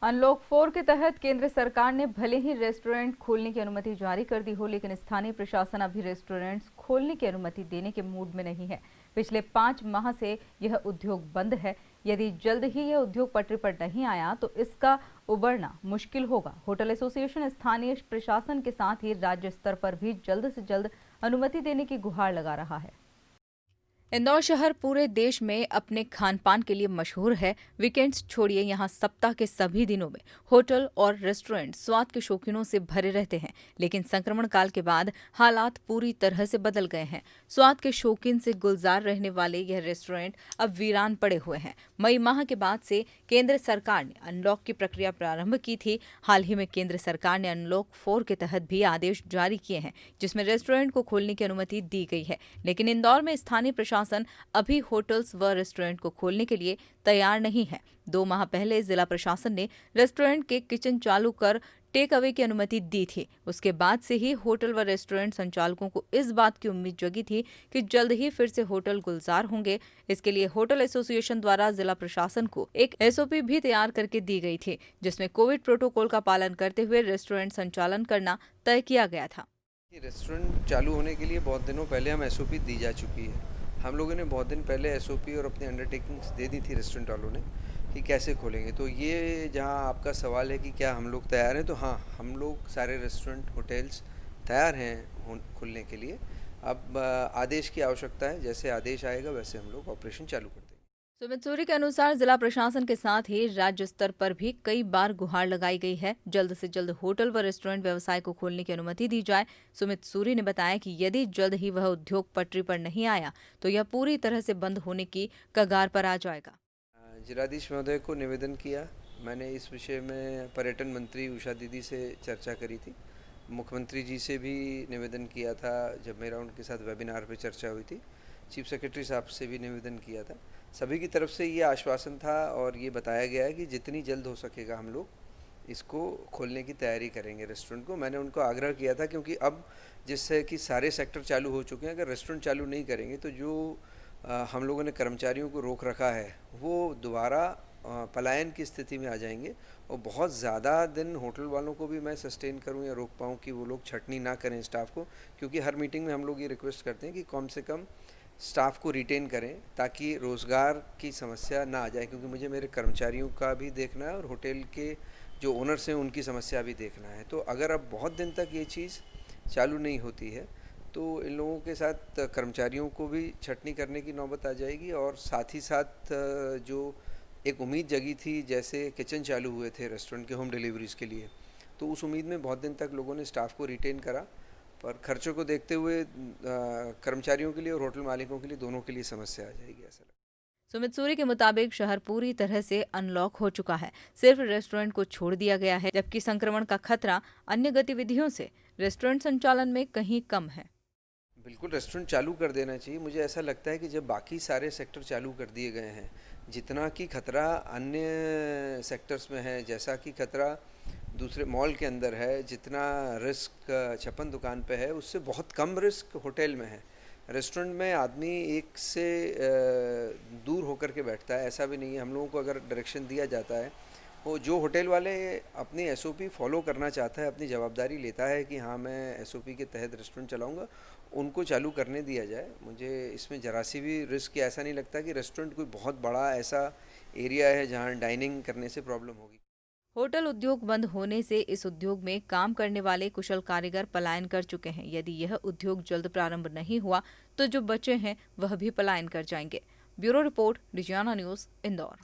Unlock 4 के तहत केंद्र सरकार ने भले ही रेस्टोरेंट खोलने की अनुमति जारी कर दी हो, लेकिन स्थानीय प्रशासन अभी रेस्टोरेंट्स खोलने की अनुमति देने के मूड में नहीं है। पिछले 5 माह से यह उद्योग बंद है। यदि जल्द ही यह उद्योग पटरी पर नहीं आया तो इसका उबरना मुश्किल होगा। होटल एसोसिएशन स्थानीय प्रशासन के साथ ही राज्य स्तर पर भी जल्द से जल्द अनुमति देने की गुहार लगा रहा है। इंदौर शहर पूरे देश में अपने खान पान के लिए मशहूर है। वीकेंड्स छोड़िए, यहाँ सप्ताह के सभी दिनों में होटल और रेस्टोरेंट स्वाद के शौकीनों से भरे रहते हैं। लेकिन संक्रमण काल के बाद हालात पूरी तरह से बदल गए हैं। स्वाद के शौकीन से गुलजार रहने वाले यह रेस्टोरेंट अब वीरान पड़े हुए हैं। मई माह के बाद से केंद्र सरकार ने अनलॉक की प्रक्रिया प्रारंभ की थी। हाल ही में केंद्र सरकार ने अनलॉक 4 के तहत भी आदेश जारी किए हैं, जिसमें रेस्टोरेंट को खोलने की अनुमति दी गई है। लेकिन इंदौर में स्थानीय प्रशासन अभी होटल्स व रेस्टोरेंट को खोलने के लिए तैयार नहीं है। 2 माह पहले जिला प्रशासन ने रेस्टोरेंट के किचन चालू कर टेक अवे की अनुमति दी थी। उसके बाद से ही होटल व रेस्टोरेंट संचालकों को इस बात की उम्मीद जगी थी कि जल्द ही फिर से होटल गुलजार होंगे। इसके लिए होटल एसोसिएशन द्वारा जिला प्रशासन को एक एसओपी भी तैयार करके दी गई थी, जिसमें कोविड प्रोटोकॉल का पालन करते हुए रेस्टोरेंट संचालन करना तय किया गया था। रेस्टोरेंट चालू होने के लिए बहुत दिनों पहले हम एसओपी दी जा चुकी है। हम लोगों ने बहुत दिन पहले एसओपी और अपनी अंडरटेकिंग्स दे दी थी रेस्टोरेंट वालों ने कि कैसे खोलेंगे। तो ये जहां आपका सवाल है कि क्या हम लोग तैयार हैं, तो हाँ, हम लोग सारे रेस्टोरेंट होटल्स तैयार हैं खुलने के लिए। अब आदेश की आवश्यकता है, जैसे आदेश आएगा वैसे हम लोग ऑपरेशन चालू कर देंगे। सुमित सूरी के अनुसार जिला प्रशासन के साथ ही राज्य स्तर पर भी कई बार गुहार लगाई गई है, जल्द से जल्द होटल व रेस्टोरेंट व्यवसाय को खोलने की अनुमति दी जाए। सुमित सूरी ने बताया कि यदि जल्द ही वह उद्योग पटरी पर नहीं आया तो यह पूरी तरह से बंद होने की कगार पर आ जाएगा। जिलाधीश महोदय को निवेदन किया। मैंने इस विषय में पर्यटन मंत्री उषा दीदी से चर्चा करी थी। मुख्यमंत्री जी से भी निवेदन किया था जब मेरा उनके साथ वेबिनार पे चर्चा हुई थी। चीफ सेक्रेटरी साहब से भी निवेदन किया था। सभी की तरफ से ये आश्वासन था और ये बताया गया है कि जितनी जल्द हो सकेगा हम लोग इसको खोलने की तैयारी करेंगे रेस्टोरेंट को। मैंने उनको आग्रह किया था, क्योंकि अब जिससे कि सारे सेक्टर चालू हो चुके हैं, अगर रेस्टोरेंट चालू नहीं करेंगे तो जो हम लोगों ने कर्मचारियों को रोक रखा है वो दोबारा पलायन की स्थिति में आ जाएंगे। और बहुत ज़्यादा दिन होटल वालों को भी मैं सस्टेन करूं या रोक पाऊं कि वो लोग छटनी ना करें स्टाफ को, क्योंकि हर मीटिंग में हम लोग ये रिक्वेस्ट करते हैं कि कम से कम स्टाफ को रिटेन करें ताकि रोज़गार की समस्या ना आ जाए। क्योंकि मुझे मेरे कर्मचारियों का भी देखना है और होटल के जो ओनर्स हैं उनकी समस्या भी देखना है। तो अगर अब बहुत दिन तक ये चीज़ चालू नहीं होती है तो इन लोगों के साथ कर्मचारियों को भी छटनी करने की नौबत आ जाएगी। और साथ ही साथ जो एक उम्मीद जगी थी, जैसे किचन चालू हुए थे रेस्टोरेंट के होम डिलीवरीज़ के लिए, तो उस उम्मीद में बहुत दिन तक लोगों ने स्टाफ को रिटेन करा, पर खर्चों को देखते हुए कर्मचारियों के लिए और होटल मालिकों के लिए दोनों के लिए समस्या आ जाएगी ऐसा लगता है। सुमित सूरी के मुताबिक शहर पूरी तरह से अनलॉक हो चुका है। सिर्फ रेस्टोरेंट को छोड़ दिया गया है, जबकि संक्रमण का खतरा अन्य गतिविधियों से रेस्टोरेंट संचालन में कहीं कम है। बिल्कुल रेस्टोरेंट चालू कर देना चाहिए। मुझे ऐसा लगता है कि जब बाकी सारे सेक्टर चालू कर दिए गए हैं, जितना कि खतरा अन्य सेक्टर्स में है, जैसा कि खतरा दूसरे मॉल के अंदर है, जितना रिस्क छप्पन दुकान पे है, उससे बहुत कम रिस्क होटल में है। रेस्टोरेंट में आदमी एक से दूर होकर के बैठता है, ऐसा भी नहीं है। हम लोगों को अगर डायरेक्शन दिया जाता है, वो जो होटल वाले अपनी एसओपी फॉलो करना चाहता है, अपनी जवाबदारी लेता है कि हाँ मैं एसओपी के तहत रेस्टोरेंट चलाऊंगा, उनको चालू करने दिया जाए। मुझे इसमें जरा सी भी रिस्क या ऐसा नहीं लगता कि रेस्टोरेंट कोई बहुत बड़ा ऐसा एरिया है जहाँ डाइनिंग करने से प्रॉब्लम होगी। होटल उद्योग बंद होने से इस उद्योग में काम करने वाले कुशल कारीगर पलायन कर चुके हैं। यदि यह उद्योग जल्द प्रारंभ नहीं हुआ तो जो बचे हैं वह भी पलायन कर जाएंगे। Bureau report, Digiana news, Indore.